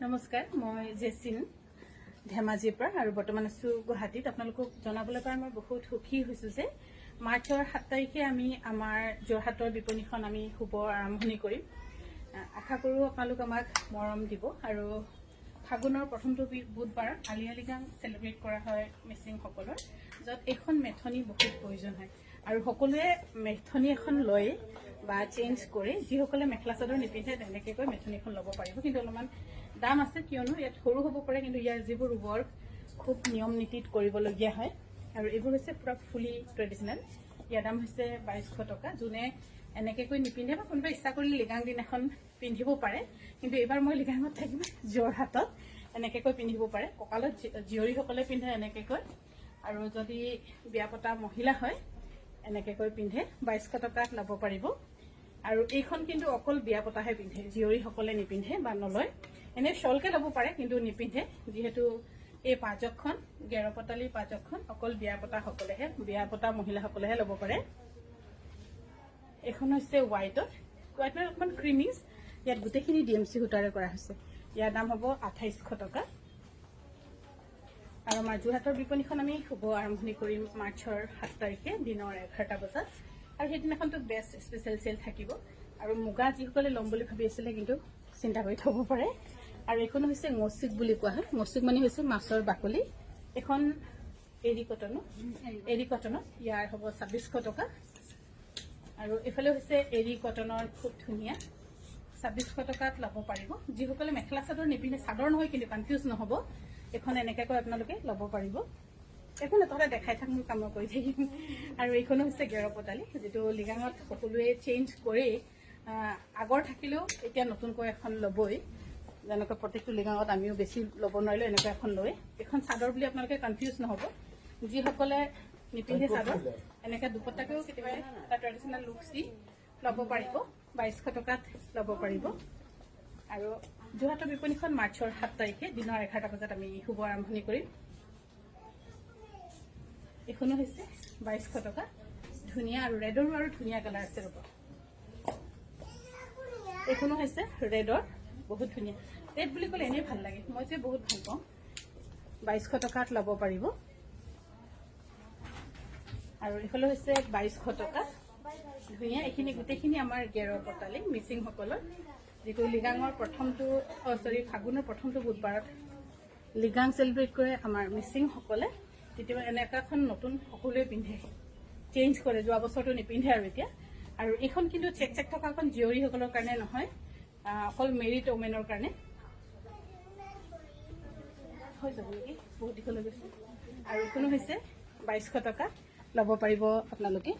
নমস্কাৰ, মই জেচিন ধেমাজিৰ পৰা আৰু বৰ্তমান আছো গুৱাহাটীত। আপোনালোকক জনাবলৈ পাই মই বহুত সুখী হৈছো যে মাৰ্চৰ 7 তাৰিখে আমি আমাৰ যোৰহাটৰ বিপণীখন আমি শুভ আৰম্ভণি কৰিম। আশা কৰোঁ আপোনালোক আমাক মৰম দিব আৰু ফাগুনৰ প্ৰথমটো বুধবাৰ আলি আই লৃগাং চেলিব্ৰেট কৰা হয় মিচিংসকলৰ, য'ত এইখন মেথনি বহুত প্ৰয়োজন হয় আৰু সকলোৱে মেথনি এখন লৈ বা চেঞ্জ কৰি যিসকলে মেখেলা চাদৰ নিপিন্ধে তেনেকৈ মেথনিখন ল'ব পাৰিব। কিন্তু অলপমান দাম আছে, কিয়নো ইয়াত সৰু হ'ব পাৰে, কিন্তু ইয়াৰ যিবোৰ ৱৰ্ক খুব নিয়ম নীতিত কৰিবলগীয়া হয় আৰু এইবোৰ হৈছে পূৰা ফুলি ট্ৰেডিশ্যনেল। ইয়াৰ দাম হৈছে 2200 টকা। যোনে এনেকৈ নিপিন্ধে বা কোনোবা ইচ্ছা কৰিলে লিগাং দিন এখন পিন্ধিব পাৰে, কিন্তু এইবাৰ মই লিগাঙত থাকিম যোৰহাটত, এনেকৈ পিন্ধিব পাৰে। কঁকালত জীয়ৰীসকলে পিন্ধে এনেকৈ, আৰু যদি বিয়া পতা মহিলা হয় এনেকৈ পিন্ধে। 2200 টকাত ল'ব পাৰিব। আৰু এইখন কিন্তু অকল বিয়া পতাহে পিন্ধে, জীয়ৰীসকলে নিপিন্ধে বা নলয়। এনেই শ্বলকে ল'ব পাৰে কিন্তু নিপিন্ধে, যিহেতু এই পাজকখন গেৰপতালি পাজকখন অকল বিয়া পতা মহিলাসকলেহে ল'ব পাৰে। এইখন হৈছে হোৱাইটত অকণমান ক্ৰিমিজ। ইয়াত গোটেইখিনি DMC সূতাৰে কৰা হৈছে। ইয়াৰ দাম হ'ব 2800 টকা। আৰু আমাৰ যোৰহাটৰ বিপণীখন আমি শুভ আৰম্ভণি কৰিম মাৰ্চৰ 7 তাৰিখে দিনৰ 11টা বজাত। আৰু সেইদিনাখনতো বেষ্ট স্পেচিয়েল চেল থাকিব। আৰু মুগা যিসকলে ল'ম বুলি ভাবি আছিলে কিন্তু চিন্তা কৰি থ'ব পাৰে। আৰু এইখন হৈছে মচিক বুলি কোৱা হয়। মচিক মানে হৈছে মাছৰ বাকলি। এখন এৰী কটনত ইয়াৰ হ'ব 2600 টকা। আৰু এইফালে হৈছে এৰী কটনৰ খুব ধুনীয়া 2600 টকাত ল'ব পাৰিব। যিসকলে মেখেলা চাদৰ নিপিন্ধে, চাদৰ নহয় কিন্তু কনফিউজ নহ'ব, এখন এনেকৈ আপোনালোকে ল'ব পাৰিব। একো নতহতে দেখাই থাক, মোৰ কাম কৰি থাকিম। আৰু এইখনো হৈছে গেৰপতালি, যিটো লিগাঙত সকলোৱে চেঞ্জ কৰি আগৰ থাকিলেও এতিয়া নতুনকৈ এখন ল'বই। যেনেকৈ প্ৰত্যেকটো লিগাঙত আমিও বেছি ল'ব নোৱাৰিলোঁ, এনেকৈ এখন লৈ। এইখন চাদৰ বুলি আপোনালোকে কনফিউজ নহ'ব। যিসকলে নিপিন্ধে চাদৰ, এনেকৈ দুপট্টাকেও কেতিয়াবা এটা ট্ৰেডিশ্যনেল লুকছ দি ল'ব পাৰিব। 2200 টকাত ল'ব পাৰিব। আৰু যোৰহাটৰ বিপণীখন মাৰ্চৰ 7 তাৰিখে দিনৰ 11টা বজাত আমি শুভ আৰম্ভণি কৰিম। এইখনো হৈছে 2200 টকা। ধুনীয়া আৰু ৰেডৰো আৰু ধুনীয়া কালাৰ আছে। ৰ'ব, এইখনো হৈছে ৰেডৰ, বহুত ধুনীয়া। ৰেড বুলি ক'লে এনেই ভাল লাগে, মই যে বহুত ভাল পাওঁ। 2200 টকাত ল'ব পাৰিব। আৰু এইফালে হৈছে 2200 টকা। ধুনীয়া। এইখিনি গোটেইখিনি আমাৰ গেৰপতালি মিচিংসকলৰ, যিটো লিগাঙৰ ফাগুনৰ প্ৰথমটো বুধবাৰত লিগাং চেলিব্ৰেট কৰে আমাৰ মিচিংসকলে। তেতিয়া এনেকুৱাখন নতুন সকলোৱে পিন্ধে, চেঞ্জ কৰে। যোৱা বছৰটো নিপিন্ধে আৰু এতিয়া। আৰু এইখন কিন্তু চেক থকাখন জীয়ৰীসকলৰ কাৰণে নহয়, অকল মেৰিড ওমেনৰ কাৰণে। হৈ যাব নেকি, বহুত দীঘলৈ গৈছে। আৰু এইখনো হৈছে 2200 টকা, ল'ব পাৰিব আপোনালোকে।